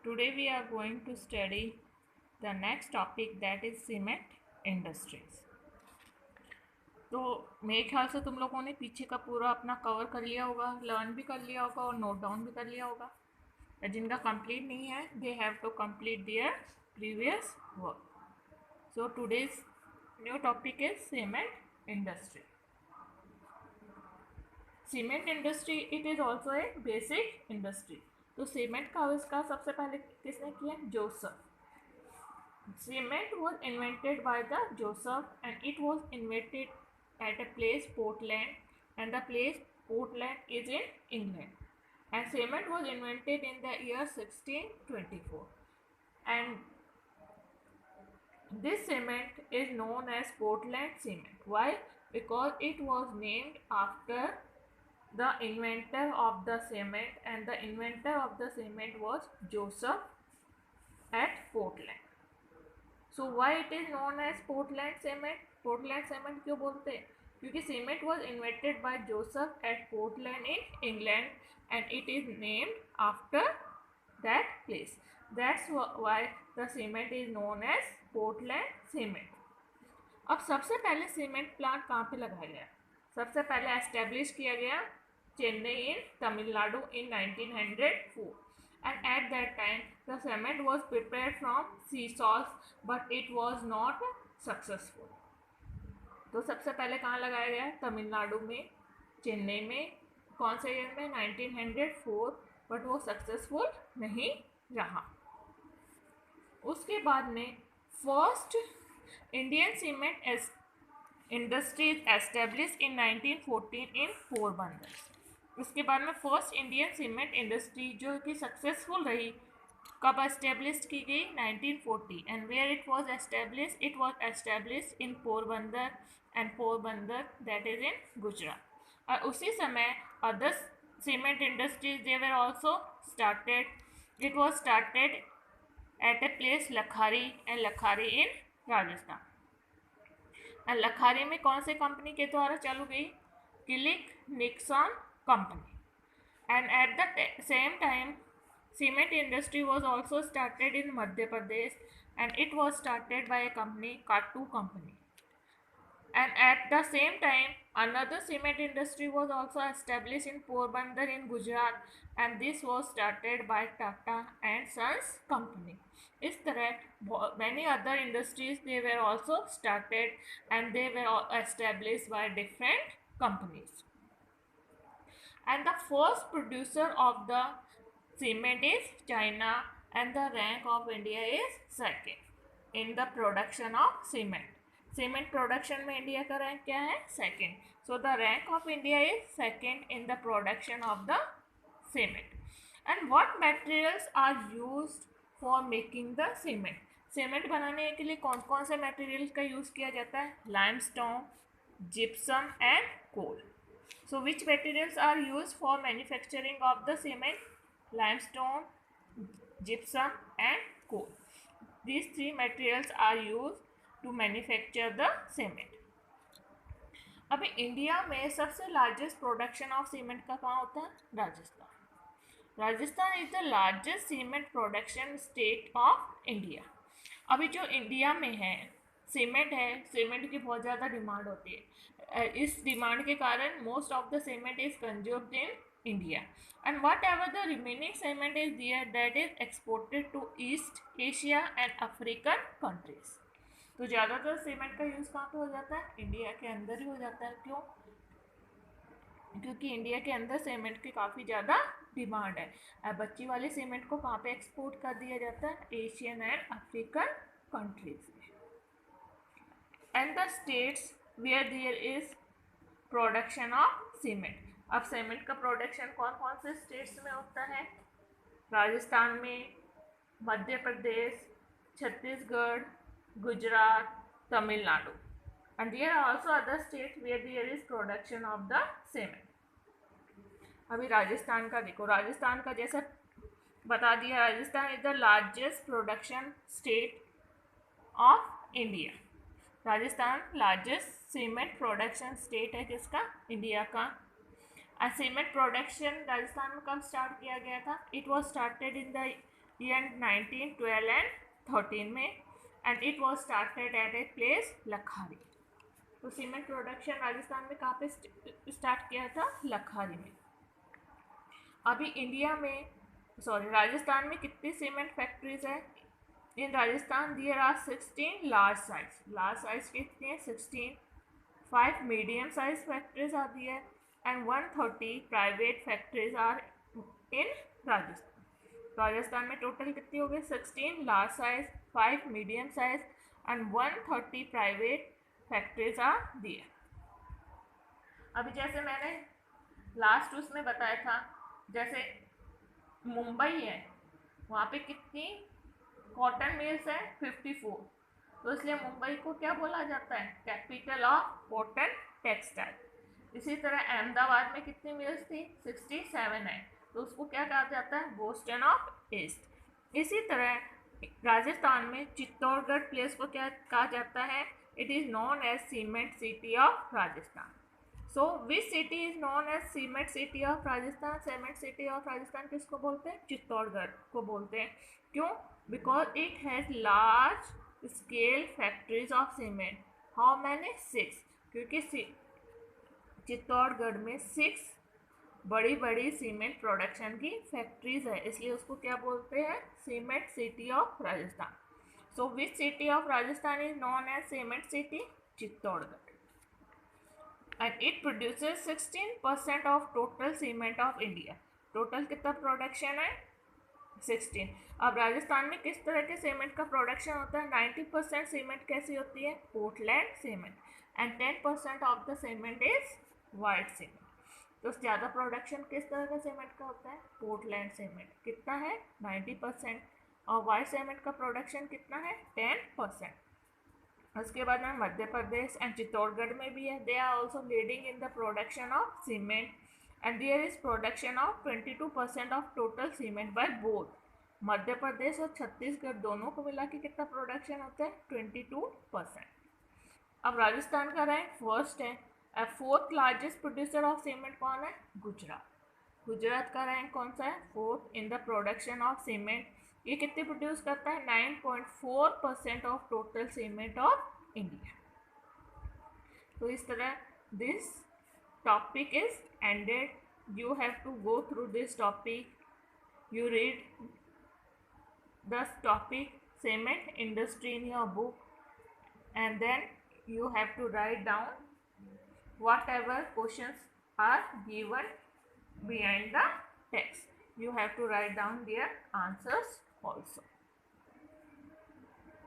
Today we are going to study the next topic, that is cement industries. तो मेरे ख्याल से तुम लोगों ने पीछे का पूरा अपना कवर कर लिया होगा, लर्न भी कर लिया होगा और नोट डाउन भी कर लिया होगा. जिनका कंप्लीट नहीं है, they have to complete their previous work. So today's new topic is cement industry. Cement industry it is also a basic industry. तो सीमेंट का आविष्कार सबसे पहले किसने किया? Joseph. Cement was invented by the Joseph, and it was invented at a place Portland, and the place Portland is in England. And cement was invented in the year 1624. And this cement is known as Portland cement. Why? Because it was named after the inventor of the cement, and the inventor of the cement was Joseph at Portland. So why it is known as Portland cement? Portland cement क्यों बोलते हैं? क्योंकि cement was invented by Joseph at Portland in England, and it is named after that place. That's why the cement is known as Portland cement. अब सबसे पहले cement plant कहाँ पे लगाया गया? सबसे पहले एस्टेब्लिश किया गया चेन्नई इन Tamil Nadu in 1904. And at that time the cement was prepared from sea salts, but it was not successful. तो सबसे पहले कहाँ लगाया गया? तमिलनाडु में, चेन्नई में. कौन से ईयर में? 1904. बट वो सक्सेसफुल नहीं रहा. उसके बाद में first Indian cement industry establish in 1914 इन पोरबंदर. उसके बाद में फर्स्ट इंडियन सीमेंट इंडस्ट्री जो कि सक्सेसफुल रही, कब एस्टेब्लिश की गई? 1940. And where it was establish? It was establish in Porbandar, and Porbandar that is in Gujarat. और उसी समय other cement industries they were also started. It was started at a place Lakhari, and Lakhari in Rajasthan. And Lakhari में कौन से कंपनी के द्वारा चालू गई? Killick Nixon company. And at the same time cement industry was also started in Madhya Pradesh, and it was started by a company, Kattu company. And at the same time another cement industry was also established in Porbandar in Gujarat, and this was started by Tata and Sons company. इस तरह many other industries they were also started, and they were established by different companies. And the first producer of the cement is China, and the rank of India is second in the production of cement. Cement production में India का rank क्या है? Second. So the rank of India is second in the production of the cement. And what materials are used for making the cement? Cement बनाने के लिए कौन कौन से मटेरियल का यूज़ किया जाता है? Limestone, gypsum and coal. So which materials are used for manufacturing of the cement? Limestone, gypsum and coal. These three materials are used to manufacture the cement. अभी इंडिया में सबसे लार्जेस्ट प्रोडक्शन ऑफ सीमेंट का कहाँ होता है? Rajasthan. Rajasthan is the largest cement production state of India. अभी जो India में है सीमेंट है, सीमेंट की बहुत ज़्यादा डिमांड होती है. इस डिमांड के कारण most of the cement is consumed in India, and whatever the remaining cement is there that is exported to East Asia and African countries. तो ज़्यादातर सीमेंट का यूज़ कहाँ पे हो जाता है? इंडिया के अंदर ही हो जाता है. क्यों? क्योंकि इंडिया के अंदर सीमेंट की काफ़ी ज़्यादा डिमांड है. बच्ची वाले सीमेंट को कहाँ पे एक्सपोर्ट कर दिया जाता है? Asian and African countries. And the states where there is production of cement. अब सीमेंट का प्रोडक्शन कौन कौन से स्टेट्स में होता है? राजस्थान में, Madhya Pradesh, Chhattisgarh, Gujarat, Tamil Nadu. And there are also other state where there is production of the cement. अभी राजस्थान का देखो. राजस्थान का जैसा बता दिया, Rajasthan is the largest production state of India. Rajasthan largest cement production state है जिसका? इंडिया का. सीमेंट प्रोडक्शन राजस्थान में कब स्टार्ट किया गया था? It was started in the year 1912 and 13 में, and it was started at a place Lakhari. तो सीमेंट प्रोडक्शन राजस्थान में कहाँ पे स्टार्ट किया था? लखारी में। अभी इंडिया में राजस्थान में कितनी सीमेंट फैक्ट्रीज है? In Rajasthan there are 16 large size कितनी है? 16। 5 मीडियम साइज फैक्ट्रीज आती है and 130 private factories are in Rajasthan में टोटल कितनी हो गई? 16 large size, 5 medium size and 130 private factories are दिए। अभी जैसे मैंने लास्ट उसमें बताया था, जैसे मुंबई है, वहाँ पे कितनी कॉटन मिल्स है? 54। तो इसलिए मुंबई को क्या बोला जाता है? Capital of cotton textile. इसी तरह अहमदाबाद में कितनी मिल्स थी? 67 है, तो उसको क्या कहा जाता है? Boston of east. इसी तरह राजस्थान में चित्तौड़गढ़ प्लेस को क्या कहा जाता है? It is known as cement city of Rajasthan. So which city is known as cement city of Rajasthan? Cement city of Rajasthan किसको बोलते हैं? चित्तौड़गढ़ को बोलते हैं। क्यों? Because it has large scale factories of cement. How many? 6। क्योंकि चित्तौड़गढ़ में 6 बड़ी बड़ी सीमेंट प्रोडक्शन की फैक्ट्रीज है, इसलिए उसको क्या बोलते हैं? Cement city of Rajasthan. So which city of Rajasthan is known as cement city? Chittorgarh. and it produces 16% of total cement of India. Total कितना प्रोडक्शन है? 16। अब राजस्थान में किस तरह के सीमेंट का प्रोडक्शन होता है? 90% सीमेंट कैसी होती है? Portland cement, and 10% of the cement is white cement. तो ज़्यादा प्रोडक्शन किस तरह का सीमेंट का होता है? Portland cement. कितना है? 90%। और वाइट सीमेंट का प्रोडक्शन कितना है? 10%। उसके बाद में मध्य प्रदेश एंड चित्तौड़गढ़ में भी है, they are also leading in the production of cement, and there is production of 22% of total cement by both. Madhya Pradesh और छत्तीसगढ़ दोनों को मिला के कितना प्रोडक्शन होता है? 22%। अब राजस्थान का रैंक फर्स्ट है। Fourth largest producer of cement कौन है? गुजरात। गुजरात का रैंक कौन सा है? Fourth in the production of cement. ये कितने प्रोड्यूस करता है? 9.4% of total cement of India. तो इस तरह this topic is ended. You have to go through this topic, you read the topic cement industry in your book, and then you have to write down whatever questions are given behind the text. You have to write down their answers also.